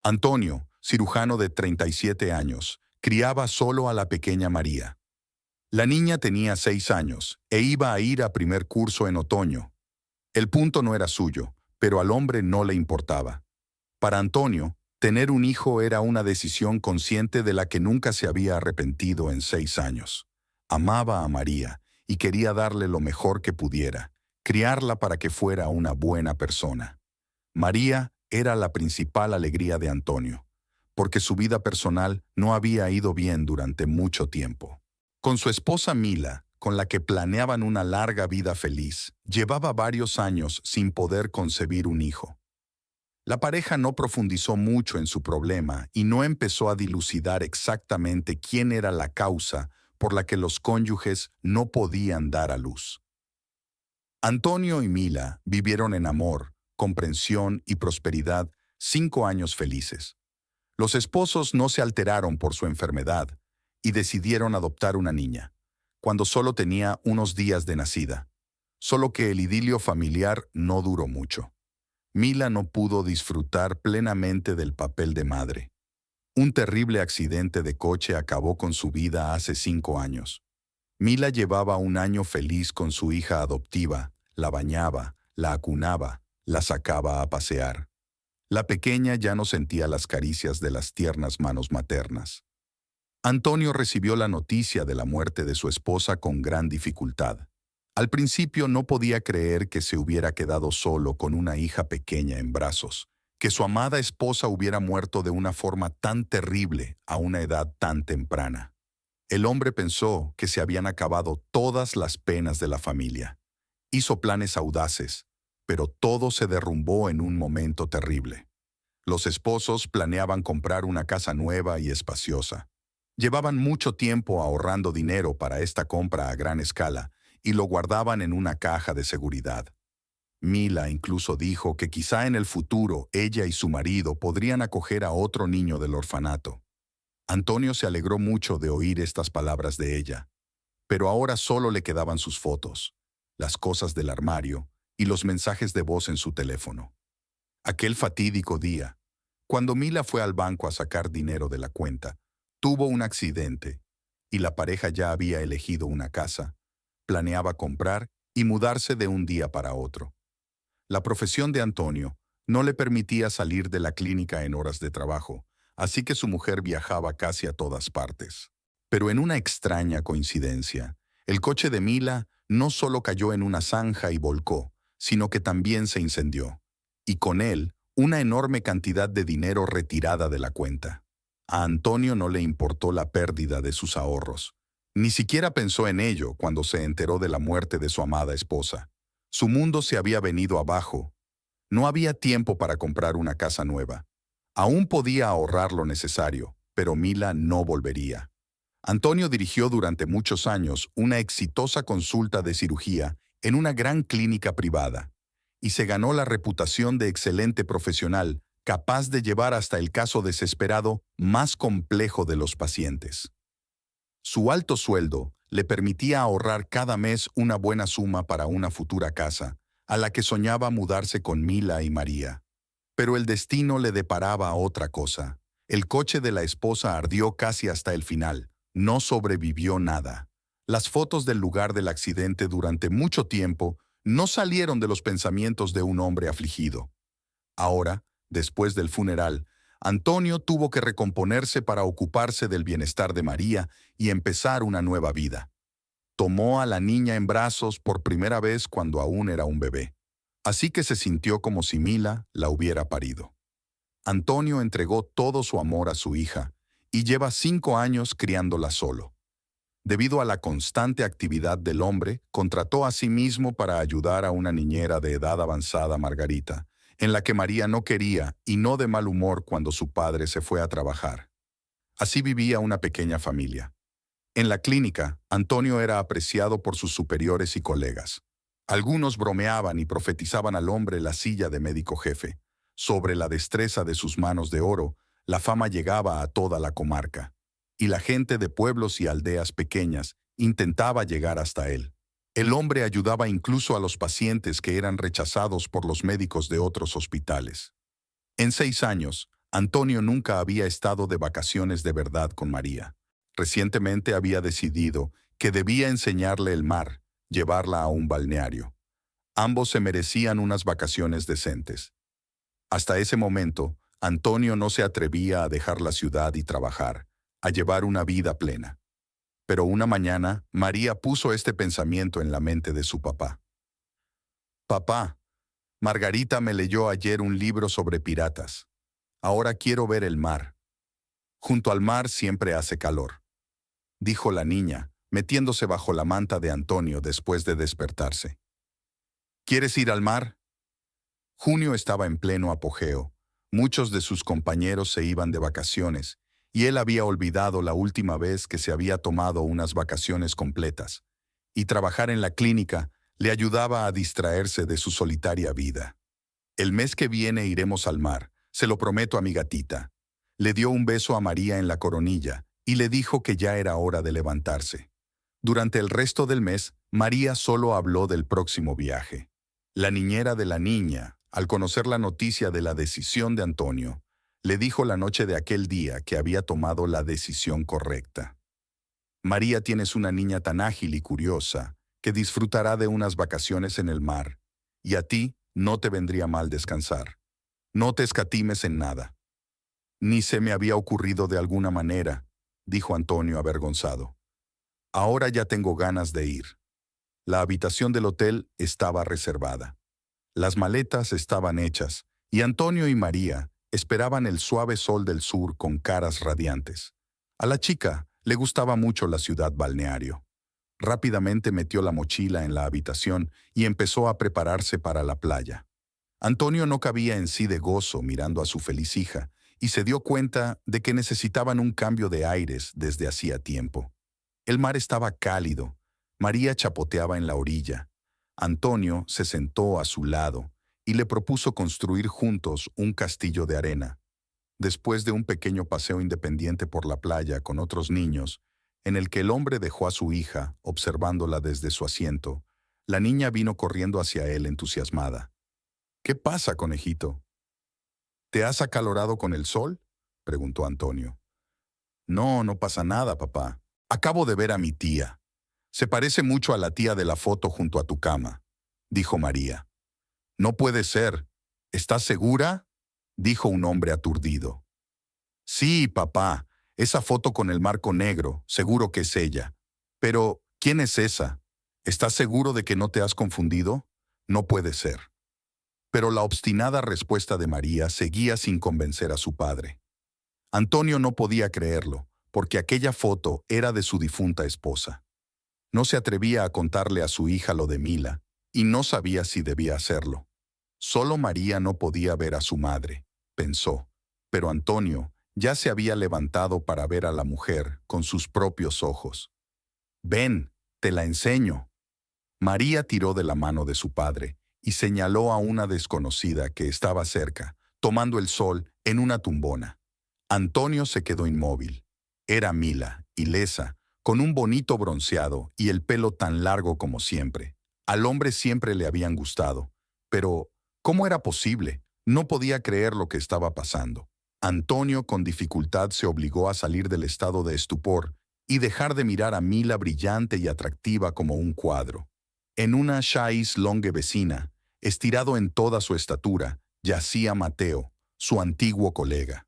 Antonio, cirujano de 37 años, criaba solo a la pequeña María. La niña tenía 6 años e iba a ir a primer curso en otoño. El punto no era suyo, pero al hombre no le importaba. Para Antonio, tener un hijo era una decisión consciente de la que nunca se había arrepentido en 6 años. Amaba a María y quería darle lo mejor que pudiera, criarla para que fuera una buena persona. María era la principal alegría de Antonio, porque su vida personal no había ido bien durante mucho tiempo. Con su esposa Mila, con la que planeaban una larga vida feliz, llevaba varios años sin poder concebir un hijo. La pareja no profundizó mucho en su problema y no empezó a dilucidar exactamente quién era la causa por la que los cónyuges no podían dar a luz. Antonio y Mila vivieron en amor, comprensión y prosperidad 5 años felices. Los esposos no se alteraron por su enfermedad y decidieron adoptar una niña, cuando solo tenía unos días de nacida. Solo que el idilio familiar no duró mucho. Mila no pudo disfrutar plenamente del papel de madre. Un terrible accidente de coche acabó con su vida hace 5 años. Mila llevaba un año feliz con su hija adoptiva, la bañaba, la acunaba, la sacaba a pasear. La pequeña ya no sentía las caricias de las tiernas manos maternas. Antonio recibió la noticia de la muerte de su esposa con gran dificultad. Al principio no podía creer que se hubiera quedado solo con una hija pequeña en brazos, que su amada esposa hubiera muerto de una forma tan terrible a una edad tan temprana. El hombre pensó que se habían acabado todas las penas de la familia. Hizo planes audaces, pero todo se derrumbó en un momento terrible. Los esposos planeaban comprar una casa nueva y espaciosa. Llevaban mucho tiempo ahorrando dinero para esta compra a gran escala y lo guardaban en una caja de seguridad. Mila incluso dijo que quizá en el futuro ella y su marido podrían acoger a otro niño del orfanato. Antonio se alegró mucho de oír estas palabras de ella, pero ahora solo le quedaban sus fotos, las cosas del armario y los mensajes de voz en su teléfono. Aquel fatídico día, cuando Mila fue al banco a sacar dinero de la cuenta, tuvo un accidente y la pareja ya había elegido una casa, planeaba comprar y mudarse de un día para otro. La profesión de Antonio no le permitía salir de la clínica en horas de trabajo, así que su mujer viajaba casi a todas partes. Pero en una extraña coincidencia, el coche de Mila no solo cayó en una zanja y volcó, sino que también se incendió, y con él una enorme cantidad de dinero retirada de la cuenta. A Antonio no le importó la pérdida de sus ahorros. Ni siquiera pensó en ello cuando se enteró de la muerte de su amada esposa. Su mundo se había venido abajo. No había tiempo para comprar una casa nueva. Aún podía ahorrar lo necesario, pero Mila no volvería. Antonio dirigió durante muchos años una exitosa consulta de cirugía en una gran clínica privada y se ganó la reputación de excelente profesional, capaz de llevar hasta el caso desesperado más complejo de los pacientes. Su alto sueldo le permitía ahorrar cada mes una buena suma para una futura casa, a la que soñaba mudarse con Mila y María. Pero el destino le deparaba otra cosa. El coche de la esposa ardió casi hasta el final. No sobrevivió nada. Las fotos del lugar del accidente durante mucho tiempo no salieron de los pensamientos de un hombre afligido. Ahora, después del funeral, Antonio tuvo que recomponerse para ocuparse del bienestar de María y empezar una nueva vida. Tomó a la niña en brazos por primera vez cuando aún era un bebé. Así que se sintió como si Mila la hubiera parido. Antonio entregó todo su amor a su hija y lleva 5 años criándola solo. Debido a la constante actividad del hombre, contrató a sí mismo para ayudar a una niñera de edad avanzada, Margarita, en la que María no quería y no de mal humor cuando su padre se fue a trabajar. Así vivía una pequeña familia. En la clínica, Antonio era apreciado por sus superiores y colegas. Algunos bromeaban y profetizaban al hombre la silla de médico jefe. Sobre la destreza de sus manos de oro, la fama llegaba a toda la comarca, y la gente de pueblos y aldeas pequeñas intentaba llegar hasta él. El hombre ayudaba incluso a los pacientes que eran rechazados por los médicos de otros hospitales. En 6 años, Antonio nunca había estado de vacaciones de verdad con María. Recientemente había decidido que debía enseñarle el mar, llevarla a un balneario. Ambos se merecían unas vacaciones decentes. Hasta ese momento, Antonio no se atrevía a dejar la ciudad y trabajar, a llevar una vida plena. Pero una mañana, María puso este pensamiento en la mente de su papá. Papá, Margarita me leyó ayer un libro sobre piratas. Ahora quiero ver el mar. Junto al mar siempre hace calor, dijo la niña, metiéndose bajo la manta de Antonio después de despertarse. ¿Quieres ir al mar? Junio estaba en pleno apogeo. Muchos de sus compañeros se iban de vacaciones, y él había olvidado la última vez que se había tomado unas vacaciones completas, y trabajar en la clínica le ayudaba a distraerse de su solitaria vida. El mes que viene iremos al mar, se lo prometo a mi gatita. Le dio un beso a María en la coronilla y le dijo que ya era hora de levantarse. Durante el resto del mes, María solo habló del próximo viaje. La niñera de la niña, al conocer la noticia de la decisión de Antonio, le dijo la noche de aquel día que había tomado la decisión correcta. María, tienes una niña tan ágil y curiosa que disfrutará de unas vacaciones en el mar, y a ti no te vendría mal descansar. No te escatimes en nada. Ni se me había ocurrido de alguna manera, dijo Antonio avergonzado. Ahora ya tengo ganas de ir. La habitación del hotel estaba reservada. Las maletas estaban hechas, y Antonio y María esperaban el suave sol del sur con caras radiantes. A la chica le gustaba mucho la ciudad balneario. Rápidamente metió la mochila en la habitación y empezó a prepararse para la playa. Antonio no cabía en sí de gozo mirando a su feliz hija y se dio cuenta de que necesitaban un cambio de aires desde hacía tiempo. El mar estaba cálido. María chapoteaba en la orilla. Antonio se sentó a su lado y le propuso construir juntos un castillo de arena. Después de un pequeño paseo independiente por la playa con otros niños, en el que el hombre dejó a su hija observándola desde su asiento, la niña vino corriendo hacia él entusiasmada. ¿Qué pasa, conejito? ¿Te has acalorado con el sol?, preguntó Antonio. No, no pasa nada, papá. Acabo de ver a mi tía. Se parece mucho a la tía de la foto junto a tu cama, dijo María. No puede ser. ¿Estás segura?, dijo un hombre aturdido. Sí, papá. Esa foto con el marco negro, seguro que es ella. Pero, ¿quién es esa? ¿Estás seguro de que no te has confundido? No puede ser. Pero la obstinada respuesta de María seguía sin convencer a su padre. Antonio no podía creerlo, porque aquella foto era de su difunta esposa. No se atrevía a contarle a su hija lo de Mila, y no sabía si debía hacerlo. Solo María no podía ver a su madre, pensó, pero Antonio ya se había levantado para ver a la mujer con sus propios ojos. Ven, te la enseño. María tiró de la mano de su padre y señaló a una desconocida que estaba cerca, tomando el sol en una tumbona. Antonio se quedó inmóvil. Era Mila, ilesa, con un bonito bronceado y el pelo tan largo como siempre. Al hombre siempre le habían gustado, pero ¿cómo era posible? No podía creer lo que estaba pasando. Antonio con dificultad se obligó a salir del estado de estupor y dejar de mirar a Mila brillante y atractiva como un cuadro. En una chaise longue vecina, estirado en toda su estatura, yacía Mateo, su antiguo colega.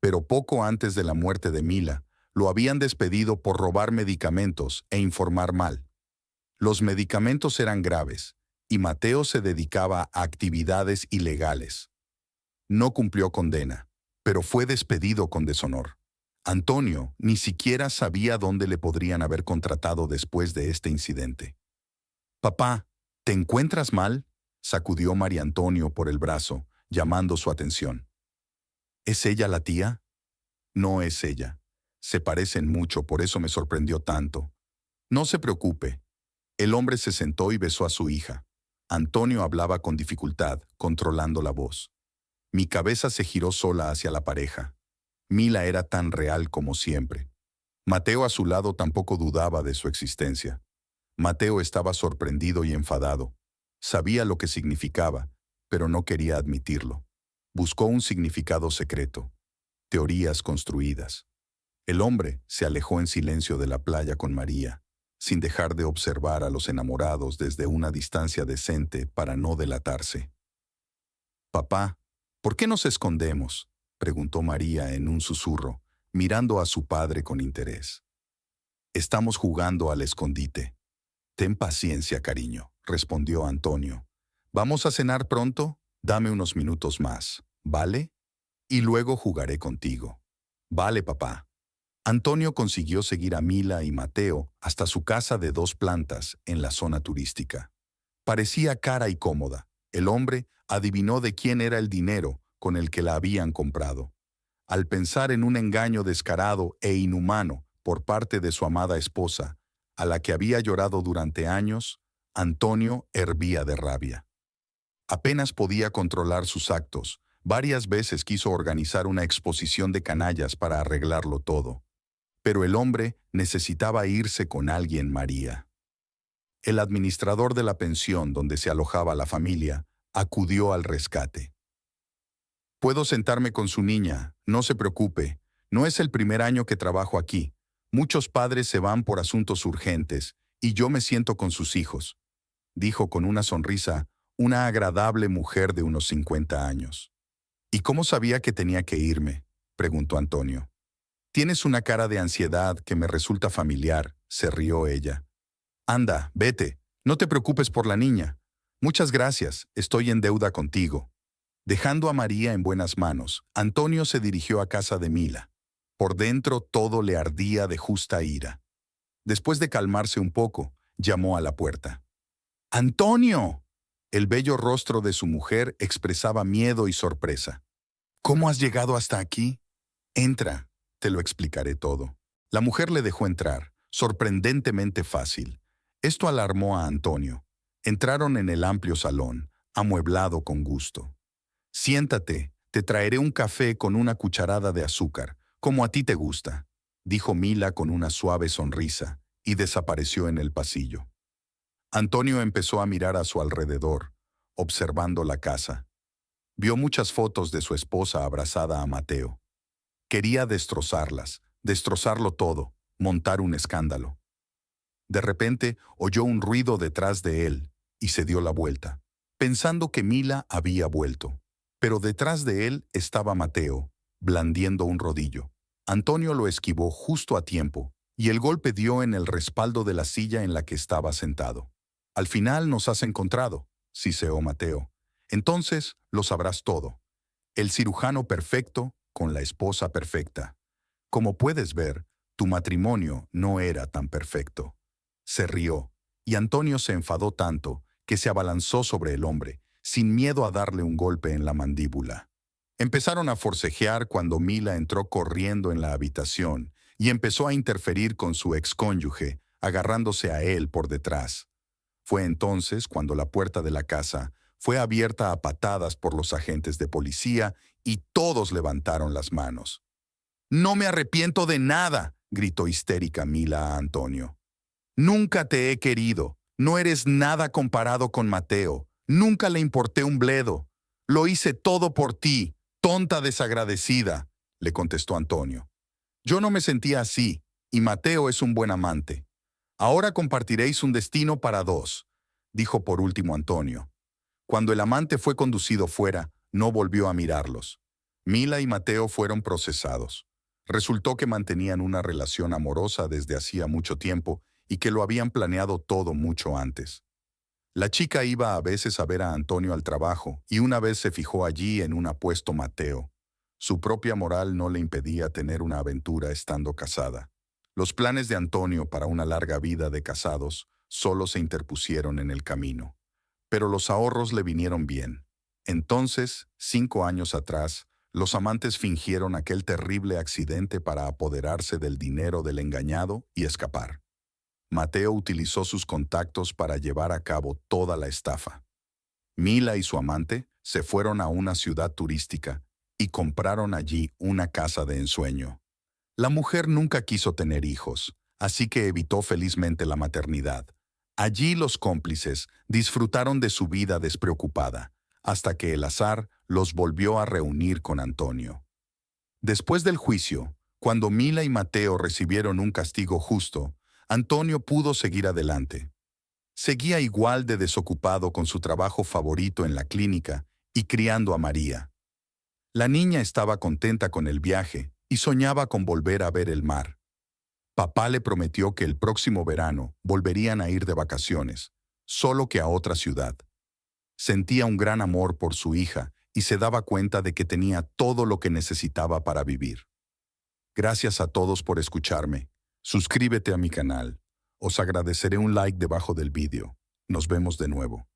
Pero poco antes de la muerte de Mila, lo habían despedido por robar medicamentos e informar mal. Los medicamentos eran graves, y Mateo se dedicaba a actividades ilegales. No cumplió condena, pero fue despedido con deshonor. Antonio ni siquiera sabía dónde le podrían haber contratado después de este incidente. «Papá, ¿te encuentras mal?», sacudió María Antonio por el brazo, llamando su atención. «¿Es ella la tía?». «No es ella. Se parecen mucho, por eso me sorprendió tanto». «No se preocupe». El hombre se sentó y besó a su hija. Antonio hablaba con dificultad, controlando la voz. Mi cabeza se giró sola hacia la pareja. Mila era tan real como siempre. Mateo a su lado tampoco dudaba de su existencia. Mateo estaba sorprendido y enfadado. Sabía lo que significaba, pero no quería admitirlo. Buscó un significado secreto, teorías construidas. El hombre se alejó en silencio de la playa con María, sin dejar de observar a los enamorados desde una distancia decente para no delatarse. «Papá, ¿por qué nos escondemos?», preguntó María en un susurro, mirando a su padre con interés. «Estamos jugando al escondite». «Ten paciencia, cariño», respondió Antonio. «¿Vamos a cenar pronto? Dame unos minutos más, ¿vale? Y luego jugaré contigo». «Vale, papá». Antonio consiguió seguir a Mila y Mateo hasta su casa de 2 plantas en la zona turística. Parecía cara y cómoda. El hombre adivinó de quién era el dinero con el que la habían comprado. Al pensar en un engaño descarado e inhumano por parte de su amada esposa, a la que había llorado durante años, Antonio hervía de rabia. Apenas podía controlar sus actos. Varias veces quiso organizar una exposición de canallas para arreglarlo todo. Pero el hombre necesitaba irse con alguien, María. El administrador de la pensión donde se alojaba la familia acudió al rescate. «Puedo sentarme con su niña, no se preocupe. No es el primer año que trabajo aquí. Muchos padres se van por asuntos urgentes y yo me siento con sus hijos», dijo con una sonrisa una agradable mujer de unos 50 años. «¿Y cómo sabía que tenía que irme?», preguntó Antonio. «Tienes una cara de ansiedad que me resulta familiar», se rió ella. «Anda, vete, no te preocupes por la niña. Muchas gracias, estoy en deuda contigo». Dejando a María en buenas manos, Antonio se dirigió a casa de Mila. Por dentro todo le ardía de justa ira. Después de calmarse un poco, llamó a la puerta. «¡Antonio!». El bello rostro de su mujer expresaba miedo y sorpresa. «¿Cómo has llegado hasta aquí?». «Entra, te lo explicaré todo». La mujer le dejó entrar, sorprendentemente fácil. Esto alarmó a Antonio. Entraron en el amplio salón, amueblado con gusto. «Siéntate, te traeré un café con una cucharada de azúcar, como a ti te gusta», dijo Mila con una suave sonrisa, y desapareció en el pasillo. Antonio empezó a mirar a su alrededor, observando la casa. Vio muchas fotos de su esposa abrazada a Mateo. Quería destrozarlas, destrozarlo todo, montar un escándalo. De repente oyó un ruido detrás de él y se dio la vuelta, pensando que Mila había vuelto. Pero detrás de él estaba Mateo, blandiendo un rodillo. Antonio lo esquivó justo a tiempo y el golpe dio en el respaldo de la silla en la que estaba sentado. «Al final nos has encontrado», siseó Mateo. «Entonces lo sabrás todo. El cirujano perfecto con la esposa perfecta. Como puedes ver, tu matrimonio no era tan perfecto». Se rió, y Antonio se enfadó tanto que se abalanzó sobre el hombre, sin miedo a darle un golpe en la mandíbula. Empezaron a forcejear cuando Mila entró corriendo en la habitación y empezó a interferir con su excónyuge, agarrándose a él por detrás. Fue entonces cuando la puerta de la casa fue abierta a patadas por los agentes de policía y todos levantaron las manos. «No me arrepiento de nada», gritó histérica Mila a Antonio. «Nunca te he querido. No eres nada comparado con Mateo. Nunca le importé un bledo. Lo hice todo por ti, tonta desagradecida», le contestó Antonio. «Yo no me sentía así, y Mateo es un buen amante. Ahora compartiréis un destino para 2, dijo por último Antonio. Cuando el amante fue conducido fuera, no volvió a mirarlos. Mila y Mateo fueron procesados. Resultó que mantenían una relación amorosa desde hacía mucho tiempo y que lo habían planeado todo mucho antes. La chica iba a veces a ver a Antonio al trabajo y una vez se fijó allí en un apuesto Mateo. Su propia moral no le impedía tener una aventura estando casada. Los planes de Antonio para una larga vida de casados solo se interpusieron en el camino. Pero los ahorros le vinieron bien. Entonces, 5 años atrás, los amantes fingieron aquel terrible accidente para apoderarse del dinero del engañado y escapar. Mateo utilizó sus contactos para llevar a cabo toda la estafa. Mila y su amante se fueron a una ciudad turística y compraron allí una casa de ensueño. La mujer nunca quiso tener hijos, así que evitó felizmente la maternidad. Allí los cómplices disfrutaron de su vida despreocupada, hasta que el azar los volvió a reunir con Antonio. Después del juicio, cuando Mila y Mateo recibieron un castigo justo, Antonio pudo seguir adelante. Seguía igual de desocupado con su trabajo favorito en la clínica y criando a María. La niña estaba contenta con el viaje y soñaba con volver a ver el mar. Papá le prometió que el próximo verano volverían a ir de vacaciones, solo que a otra ciudad. Sentía un gran amor por su hija y se daba cuenta de que tenía todo lo que necesitaba para vivir. Gracias a todos por escucharme. Suscríbete a mi canal. Os agradeceré un like debajo del vídeo. Nos vemos de nuevo.